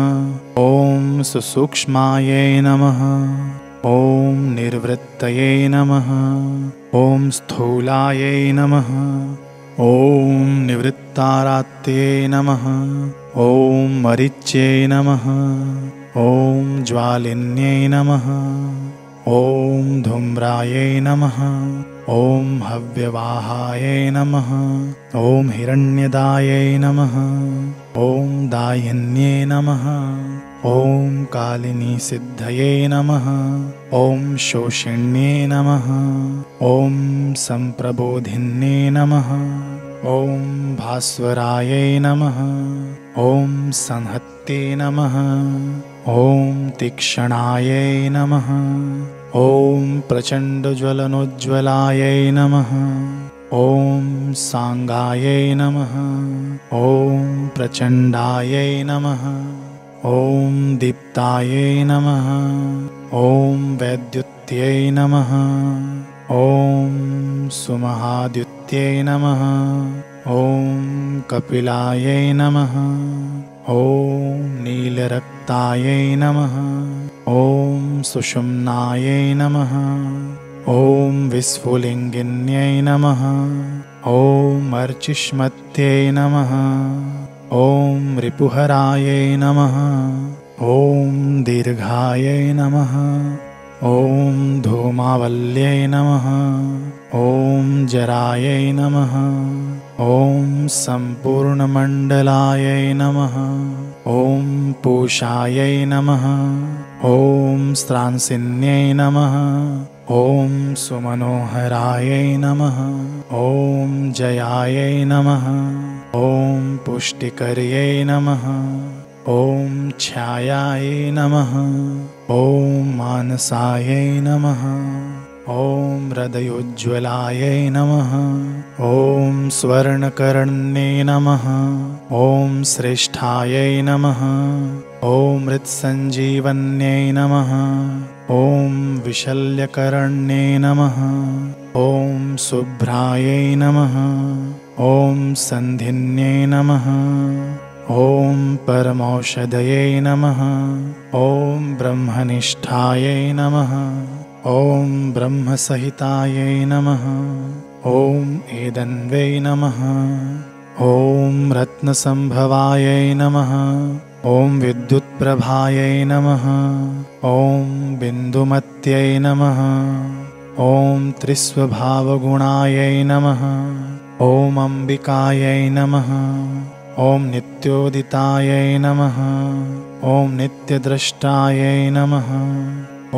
ॐ सुसूक्ष्मायै नमः। ॐ निर्वृत्तये नमः। ॐ स्थूलायै नमः। ॐ निवृत्तारात्ये नमः। ॐ मरीच्यै नमः। ॐ ज्वालिन्यै नमः। ॐ धूम्रायै नमः। ॐ हव्यवाहायै नमः। ॐ हिरण्यदायै नमः। ॐ दायिन्ये नमः। ॐ कालिनीसिद्धये नमः। ॐ शोषिण्ये नमः। ॐ सम्प्रबोधिन्ये नमः। ॐ भास्वरायै नमः। ॐ संहत्ये नमः। ॐ तीक्ष्णायै नमः। ॐ प्रचण्डज्वलनोज्ज्वलायै नमः। ॐ सांगायै नमः। ॐ प्रचण्डायै नमः। ॐ दीप्तायै नमः। ॐ वैद्युत्यै नमः। ॐ सुमहाद्युत्यै नमः। ॐ कपिलायै नमः। ॐ नीलरक्तायै नमः। ॐ सुषुम्नायै नमः। ॐ विस्फुलिङ्गिन्यै नमः। ॐ अर्चिष्मत्यै नमः। ॐ रिपुहरायै नमः। ॐ दीर्घायै नमः। ॐ धूमावल्यै नमः। ॐ जरायै नमः। ॐ सम्पूर्णमण्डलायै नमः। ॐ पूषायै नमः। ॐ स्रांसिन्यै नमः। ॐ सुमनोहरायै नमः। ॐ जयायै नमः। ॐ पुष्टिकर्यै नमः। ॐ छायायै नमः। ॐ मानसायै नमः। ॐ हृदयोज्ज्वलायै नमः। ॐ स्वर्णकर्ण्ये नमः। ॐ श्रेष्ठायै नमः। ॐ मृत्सञ्जीवन्यै नमः। ॐ विशल्यकर्ण्ये नमः। ॐ शुभ्रायै नमः। ॐ सन्धिन्ये नमः। ॐ परमौषधये नमः। ॐ ब्रह्मनिष्ठायै नमः। ॐ ब्रह्मसहितायै नमः। ॐ एदन्वै नमः। ॐ रत्नसम्भवायै नमः। ॐ विद्युत्प्रभायै नमः। ॐ बिन्दुमत्यै नमः। ॐ त्रिस्वभावगुणायै नमः। ॐ अम्बिकायै नमः। ॐ नित्योदितायै नमः। ॐ नित्यद्रष्टायै नमः।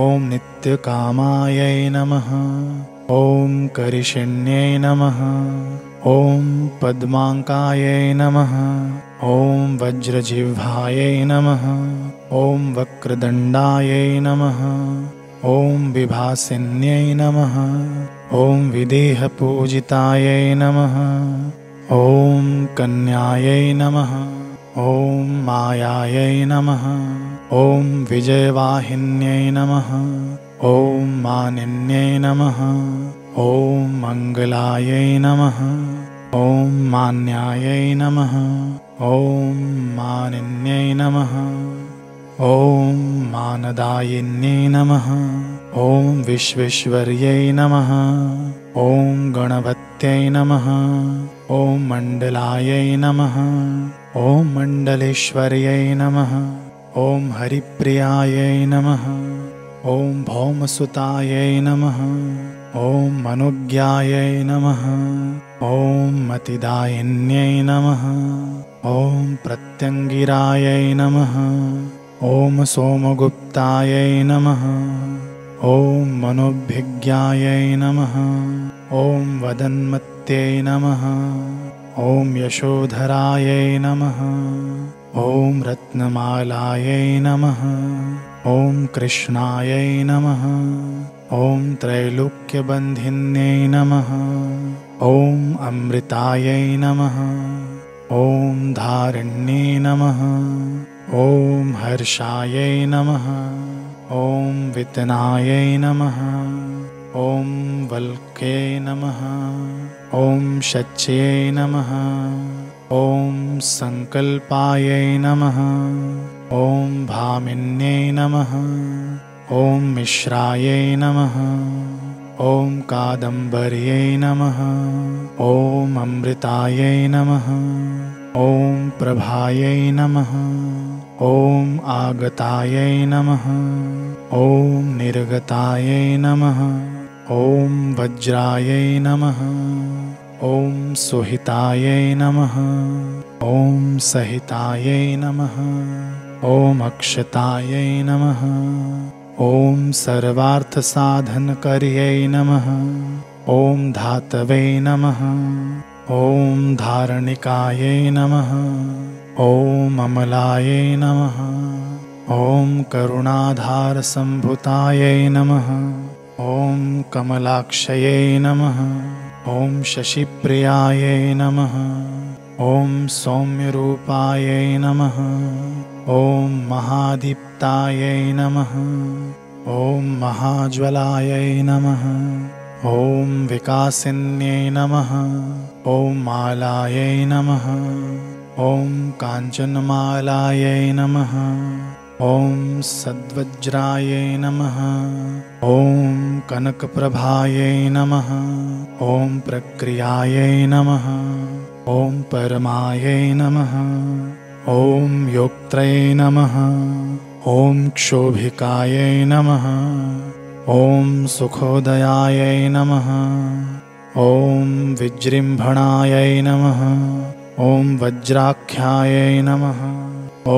ॐ नित्यकामायै नमः। ॐ करिषिण्यै नमः। ॐ पद्माङ्कायै नमः। ॐ वज्रजिह्वायै नमः। ॐ वक्रदण्डायै नमः। ॐ विभासिन्यै नमः। ॐ विदेहपूजितायै नमः। ॐ कन्यायै नमः। ॐ मायायै नमः। ॐ विजयवाहिन्यै नमः। ॐ मानिन्यै नमः। ॐ मङ्गलायै नमः। ॐ मान्यायै नमः। ॐ मानिन्यै नमः। ॐ मानदायिन्यै नमः। ॐ विश्वेश्वर्यै नमः। ॐ गणपत्यै नमः। ॐ मण्डलायै नमः। ॐ मण्डलेश्वर्यै नमः। ॐ हरिप्रियायै नमः। ॐ भौमसुतायै नमः। ॐ मनुज्ञायै नमः। ॐ मतिदायिन्यै नमः। ॐ प्रत्यङ्गिरायै नमः। ॐ सोमगुप्तायै नमः। ॐ मनोभिज्ञायै नमः। ॐ वदन्मत्यै नमः। ॐ यशोधरायै नमः। ॐ रत्नमालायै नमः। ॐ कृष्णायै नमः। ॐ त्रैलोक्यबन्धिन्यै नमः। ॐ अमृतायै नमः। ॐ धारिण्ये नमः। ॐ हर्षायै नमः। ॐ वितनायै नमः। ॐ वल्क्ये नमः। ॐ शच्ये नमः। ॐ संकल्पायै नमः। ॐ भामिन्ये नमः। ॐ मिश्रायै नमः। ॐ कादम्बर्यै नमः। ॐ अमृतायै नमः। ॐ प्रभायै नमः। ॐ आगतायै नमः। ॐ निर्गतायै नमः। ॐ वज्रायै नमः। ॐ सुहितायै नमः। ॐ सहितायै नमः। ॐ अक्षतायै नमः। ॐ सर्वार्थसाधनकर्यै नमः। ॐ धातवे नमः। ॐ धारणिकायै नमः। ॐ अमलायै नमः। ॐ करुणाधारसम्भुतायै नमः। ॐ कमलाक्षयै नमः। ॐ शशिप्रियायै नमः। ॐ सौम्यरूपायै नमः। ॐ महादीप्तायै नमः। ॐ महाज्वलायै नमः। ॐ विकासिन्यै नमः। ॐ मालायै नमः। ॐ काञ्चनमालायै नमः। ॐ सद्वज्रायै नमः। ॐ कनकप्रभायै नमः। ॐ प्रक्रियायै नमः। ॐ परमायै नमः। ॐ योक्त्रै नमः। ॐ क्षोभिकायै नमः। ॐ सुखोदयायै नमः। ॐ विजृम्भणायै नमः। ॐ वज्राख्यायै नमः। ॐ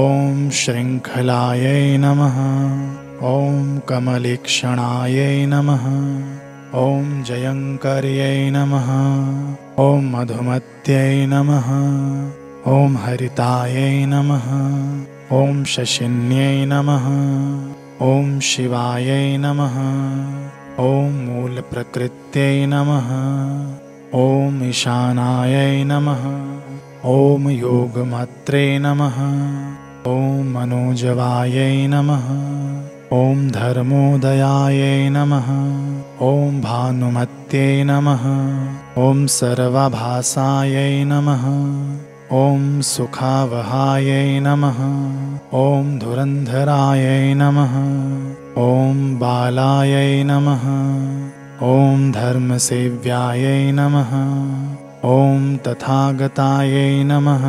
शृङ्खलायै नमः। ॐ कमलीक्षणायै नमः। ॐ जयङ्कर्यै नमः। ॐ मधुमत्यै नमः। ॐ हरितायै नमः। ॐ शशिन्यै नमः। ॐ शिवायै नमः। ॐ मूलप्रकृत्यै नमः। ॐ ईशानायै नमः। ॐ योगमात्रे नमः। ॐ मनोजवायै नमः। ॐ धर्मोदयायै नमः। ॐ भानुमत्यै नमः। ॐ सर्वभासायै नमः। ॐ सुखावहायै नमः। ॐ धुरन्धरायै नमः। ॐ बालायै नमः। ॐ धर्मसेव्यायै नमः। ॐ तथागतायै नमः।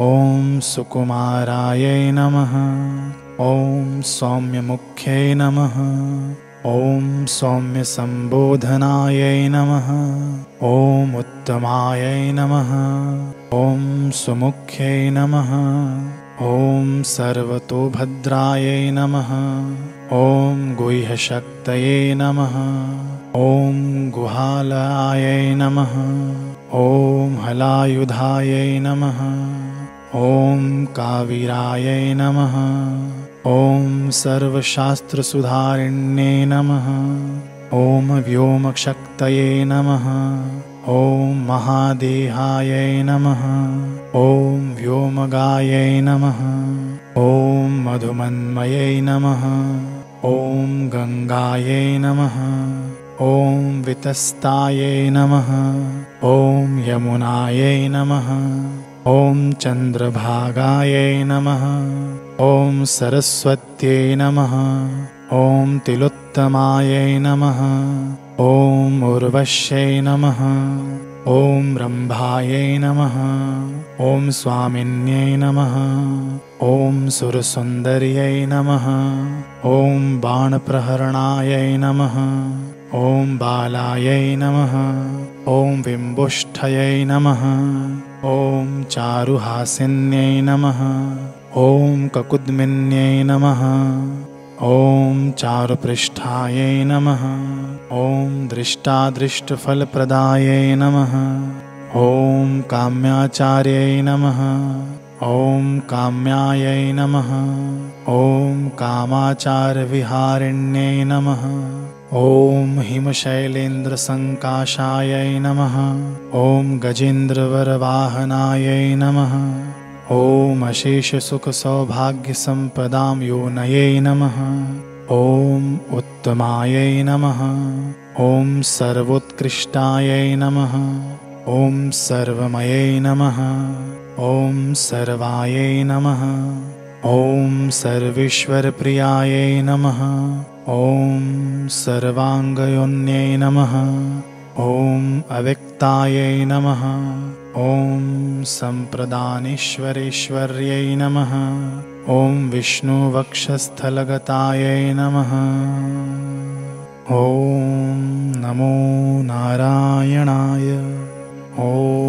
ॐ सुकुमारायै नमः। ॐ सौम्यमुख्यै नमः। ॐ सौम्यसम्बोधनायै नमः। ॐ उत्तमायै नमः। ॐ सुमुख्यै नमः। ॐ सर्वतोभद्रायै नमः। ॐ गुह्यशक्तये नमः। ॐ गुहालयायै नमः। ॐ हलायुधायै नमः। ॐ कावीरायै नमः। ॐ सर्वशास्त्रसुधारिण्ये नमः। ॐ व्योमशक्तये नमः। ॐ महादेहायै नमः। ॐ व्योमगायै नमः। ॐ मधुमन्मयै नमः। ॐ गङ्गायै नमः। ॐ वितस्तायै नमः। ॐ यमुनायै नमः। ॐ चन्द्रभागायै नमः। ॐ सरस्वत्यै नमः। ॐ तिलोत्तमायै नमः। ॐ उर्वश्यै नमः। ॐ रम्भायै नमः। ॐ स्वामिन्यै नमः। ॐ सुरसुन्दर्यै नमः। ॐ बाणप्रहरणायै नमः। ॐ बालायै नमः। ॐ बिम्बुष्ठयै नमः। ॐ चारुहासिन्यै नमः। ॐ ककुद्मिन्यै नमः। ॐ चारुपृष्ठायै नमः। ॐ दृष्टादृष्टफलप्रदायै नमः। ॐ काम्याचार्यै नमः। ॐ काम्यायै नमः। ॐ कामाचारविहारिण्यै नमः। ॐ हिमशैलेन्द्रसङ्काशायै नमः। ॐ गजेन्द्रवरवाहनायै नमः। ॐ अशेषसुखसौभाग्यसम्पदां योनये नमः। ॐ उत्तमायै नमः। ॐ सर्वोत्कृष्टायै नमः। ॐ सर्वमयै नमः। ॐ सर्वायै नमः। ॐ सर्वेश्वरप्रियायै नमः। ॐ सर्वाङ्गयोन्यै नमः। ॐ अव्यक्तायै नमः। ॐ सम्प्रदानेश्वरेश्वर्यै नमः। ॐ विष्णुवक्षस्थलगतायै नमः। ॐ नमो नारायणाय। ॐ